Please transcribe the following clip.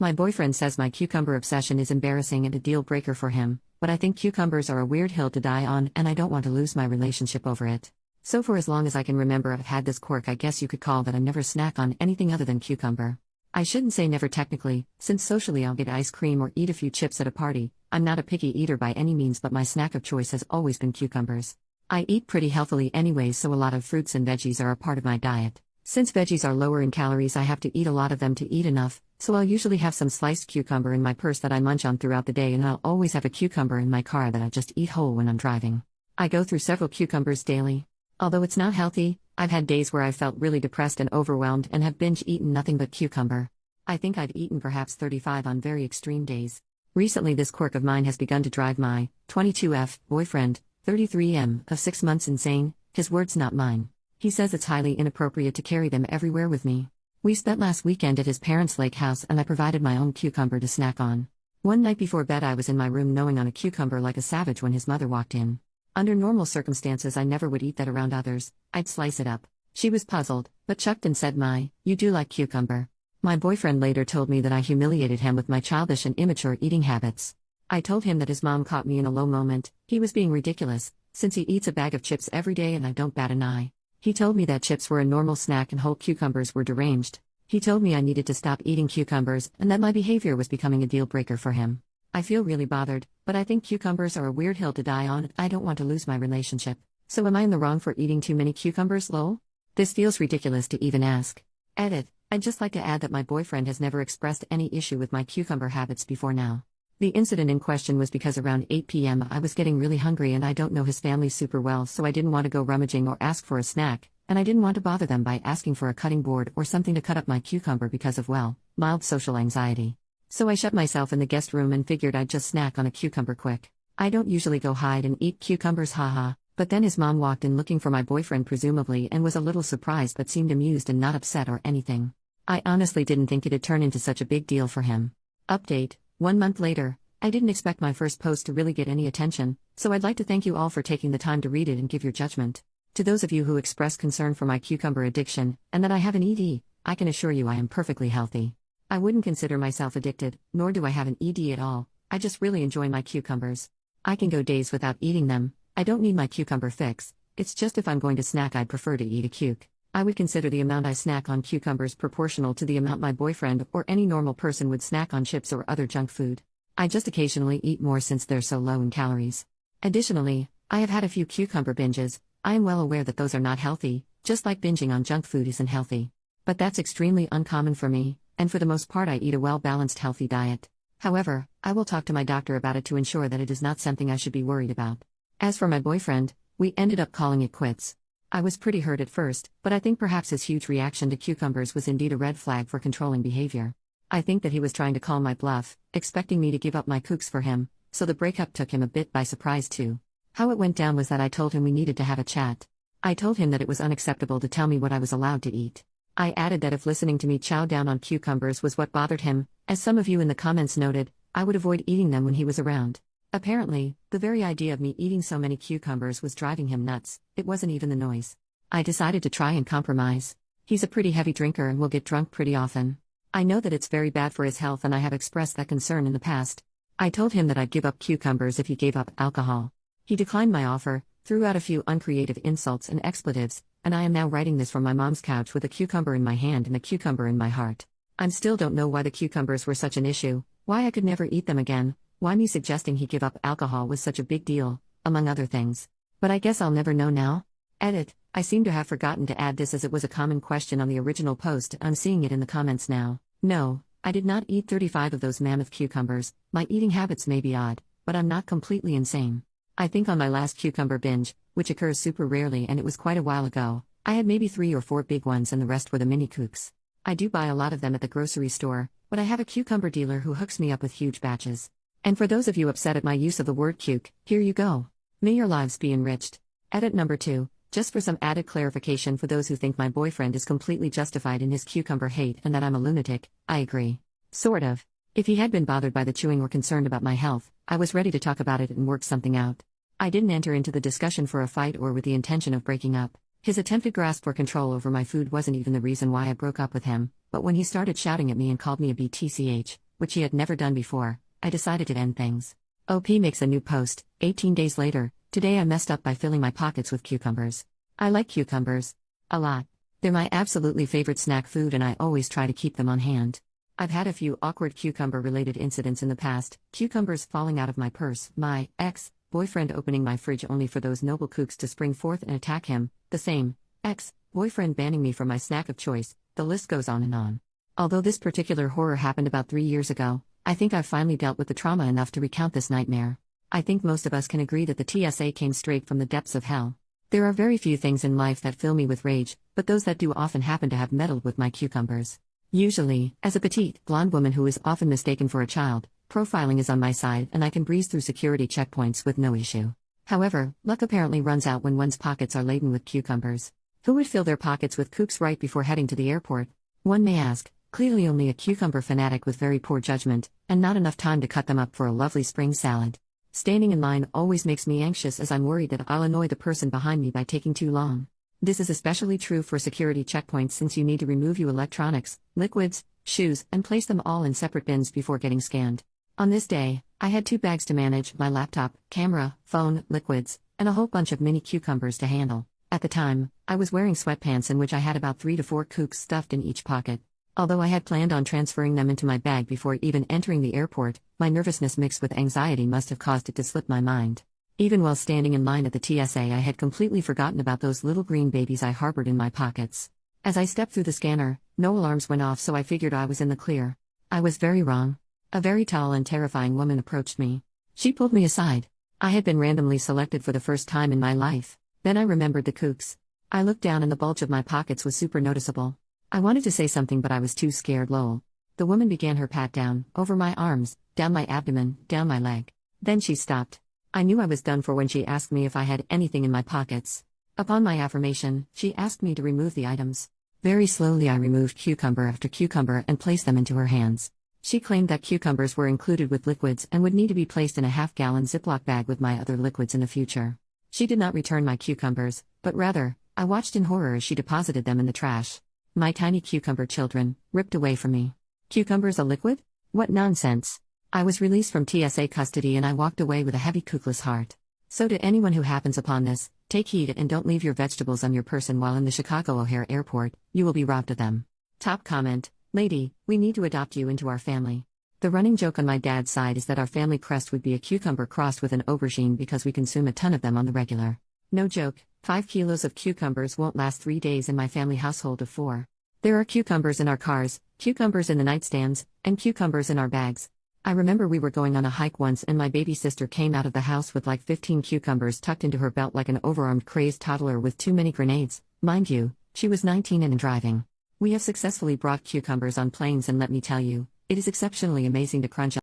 My boyfriend says my cucumber obsession is embarrassing and a deal breaker for him, but I think cucumbers are a weird hill to die on and I don't want to lose my relationship over it. So for as long as I can remember, I've had this quirk I guess you could call that I never snack on anything other than cucumber. I shouldn't say never technically, since socially I'll get ice cream or eat a few chips at a party. I'm not a picky eater by any means, but my snack of choice has always been cucumbers. I eat pretty healthily anyways, so a lot of fruits and veggies are a part of my diet. Since veggies are lower in calories, I have to eat a lot of them to eat enough, so I'll usually have some sliced cucumber in my purse that I munch on throughout the day, and I'll always have a cucumber in my car that I just eat whole when I'm driving. I go through several cucumbers daily. Although it's not healthy, I've had days where I felt really depressed and overwhelmed and have binge-eaten nothing but cucumber. I think I've eaten perhaps 35 on very extreme days. Recently this quirk of mine has begun to drive my 22F boyfriend, 33M, of 6 months insane, his words not mine. He says it's highly inappropriate to carry them everywhere with me. We spent last weekend at his parents' lake house and I provided my own cucumber to snack on. One night before bed I was in my room gnawing on a cucumber like a savage when his mother walked in. Under normal circumstances I never would eat that around others, I'd slice it up. She was puzzled, but chucked and said, "You do like cucumber." My boyfriend later told me that I humiliated him with my childish and immature eating habits. I told him that his mom caught me in a low moment. He was being ridiculous, since he eats a bag of chips every day and I don't bat an eye. He told me that chips were a normal snack and whole cucumbers were deranged. He told me I needed to stop eating cucumbers and that my behavior was becoming a deal breaker for him. I feel really bothered, but I think cucumbers are a weird hill to die on. I don't want to lose my relationship. So am I in the wrong for eating too many cucumbers, lol? This feels ridiculous to even ask. Edit. I'd just like to add that my boyfriend has never expressed any issue with my cucumber habits before now. The incident in question was because around 8 p.m. I was getting really hungry and I don't know his family super well, so I didn't want to go rummaging or ask for a snack, and I didn't want to bother them by asking for a cutting board or something to cut up my cucumber because of, mild social anxiety. So I shut myself in the guest room and figured I'd just snack on a cucumber quick. I don't usually go hide and eat cucumbers, haha. But then his mom walked in looking for my boyfriend presumably and was a little surprised but seemed amused and not upset or anything. I honestly didn't think it'd turn into such a big deal for him. Update: 1 month later. I didn't expect my first post to really get any attention, so I'd like to thank you all for taking the time to read it and give your judgment. To those of you who expressed concern for my cucumber addiction, and that I have an ED, I can assure you I am perfectly healthy. I wouldn't consider myself addicted, nor do I have an ED at all. I just really enjoy my cucumbers. I can go days without eating them. I don't need my cucumber fix. It's just if I'm going to snack I'd prefer to eat a cuke. I would consider the amount I snack on cucumbers proportional to the amount my boyfriend or any normal person would snack on chips or other junk food. I just occasionally eat more since they're so low in calories. Additionally, I have had a few cucumber binges. I am well aware that those are not healthy, just like binging on junk food isn't healthy. But that's extremely uncommon for me, and for the most part I eat a well-balanced healthy diet. However, I will talk to my doctor about it to ensure that it is not something I should be worried about. As for my boyfriend, we ended up calling it quits. I was pretty hurt at first, but I think perhaps his huge reaction to cucumbers was indeed a red flag for controlling behavior. I think that he was trying to call my bluff, expecting me to give up my kooks for him, so the breakup took him a bit by surprise too. How it went down was that I told him we needed to have a chat. I told him that it was unacceptable to tell me what I was allowed to eat. I added that if listening to me chow down on cucumbers was what bothered him, as some of you in the comments noted, I would avoid eating them when he was around. Apparently, the very idea of me eating so many cucumbers was driving him nuts. It wasn't even the noise. I decided to try and compromise. He's a pretty heavy drinker and will get drunk pretty often. I know that it's very bad for his health and I have expressed that concern in the past. I told him that I'd give up cucumbers if he gave up alcohol. He declined my offer, threw out a few uncreative insults and expletives, and I am now writing this from my mom's couch with a cucumber in my hand and a cucumber in my heart. I still don't know why the cucumbers were such an issue, why I could never eat them again, why me suggesting he give up alcohol was such a big deal, among other things. But I guess I'll never know now. Edit: I seem to have forgotten to add this as it was a common question on the original post. I'm seeing it in the comments now. No, I did not eat 35 of those mammoth cucumbers. My eating habits may be odd, but I'm not completely insane. I think on my last cucumber binge, which occurs super rarely and it was quite a while ago, I had maybe 3 or 4 big ones and the rest were the mini kooks. I do buy a lot of them at the grocery store, but I have a cucumber dealer who hooks me up with huge batches. And for those of you upset at my use of the word cuke, here you go. May your lives be enriched. Edit number 2. Just for some added clarification for those who think my boyfriend is completely justified in his cucumber hate and that I'm a lunatic, I agree. Sort of. If he had been bothered by the chewing or concerned about my health, I was ready to talk about it and work something out. I didn't enter into the discussion for a fight or with the intention of breaking up. His attempted grasp for control over my food wasn't even the reason why I broke up with him, but when he started shouting at me and called me a BTCH, which he had never done before, I decided to end things. OP makes a new post, 18 days later. Today I messed up by filling my pockets with cucumbers. I like cucumbers a lot. They're my absolutely favorite snack food and I always try to keep them on hand. I've had a few awkward cucumber-related incidents in the past, cucumbers falling out of my purse, my ex-boyfriend opening my fridge only for those noble kooks to spring forth and attack him, the same ex-boyfriend banning me from my snack of choice, the list goes on and on. Although this particular horror happened about 3 years ago, I think I've finally dealt with the trauma enough to recount this nightmare. I think most of us can agree that the TSA came straight from the depths of hell. There are very few things in life that fill me with rage, but those that do often happen to have meddled with my cucumbers. Usually, as a petite, blonde woman who is often mistaken for a child, profiling is on my side and I can breeze through security checkpoints with no issue. However, luck apparently runs out when one's pockets are laden with cucumbers. Who would fill their pockets with kooks right before heading to the airport? One may ask, clearly only a cucumber fanatic with very poor judgment, and not enough time to cut them up for a lovely spring salad. Standing in line always makes me anxious as I'm worried that I'll annoy the person behind me by taking too long. This is especially true for security checkpoints since you need to remove your electronics, liquids, shoes, and place them all in separate bins before getting scanned. On this day, I had 2 bags to manage: my laptop, camera, phone, liquids, and a whole bunch of mini cucumbers to handle. At the time, I was wearing sweatpants in which I had about 3 to 4 kooks stuffed in each pocket. Although I had planned on transferring them into my bag before even entering the airport, my nervousness mixed with anxiety must have caused it to slip my mind. Even while standing in line at the TSA, I had completely forgotten about those little green babies I harbored in my pockets. As I stepped through the scanner, no alarms went off, so I figured I was in the clear. I was very wrong. A very tall and terrifying woman approached me. She pulled me aside. I had been randomly selected for the first time in my life. Then I remembered the kooks. I looked down and the bulge of my pockets was super noticeable. I wanted to say something but I was too scared. Lol. The woman began her pat down, over my arms, down my abdomen, down my leg. Then she stopped. I knew I was done for when she asked me if I had anything in my pockets. Upon my affirmation, she asked me to remove the items. Very slowly I removed cucumber after cucumber and placed them into her hands. She claimed that cucumbers were included with liquids and would need to be placed in a half-gallon Ziploc bag with my other liquids in the future. She did not return my cucumbers, but rather, I watched in horror as she deposited them in the trash. My tiny cucumber children, ripped away from me. Cucumbers a liquid? What nonsense. I was released from TSA custody and I walked away with a heavy kookless heart. So to anyone who happens upon this, take heed and don't leave your vegetables on your person while in the Chicago O'Hare Airport, you will be robbed of them. Top comment: Lady, we need to adopt you into our family. The running joke on my dad's side is that our family crest would be a cucumber crossed with an aubergine because we consume a ton of them on the regular. No joke, 5 kilos of cucumbers won't last 3 days in my family household of 4. There are cucumbers in our cars, cucumbers in the nightstands, and cucumbers in our bags. I remember we were going on a hike once and my baby sister came out of the house with like 15 cucumbers tucked into her belt like an overarmed crazed toddler with too many grenades. Mind you, she was 19 and driving. We have successfully brought cucumbers on planes and let me tell you, it is exceptionally amazing to crunch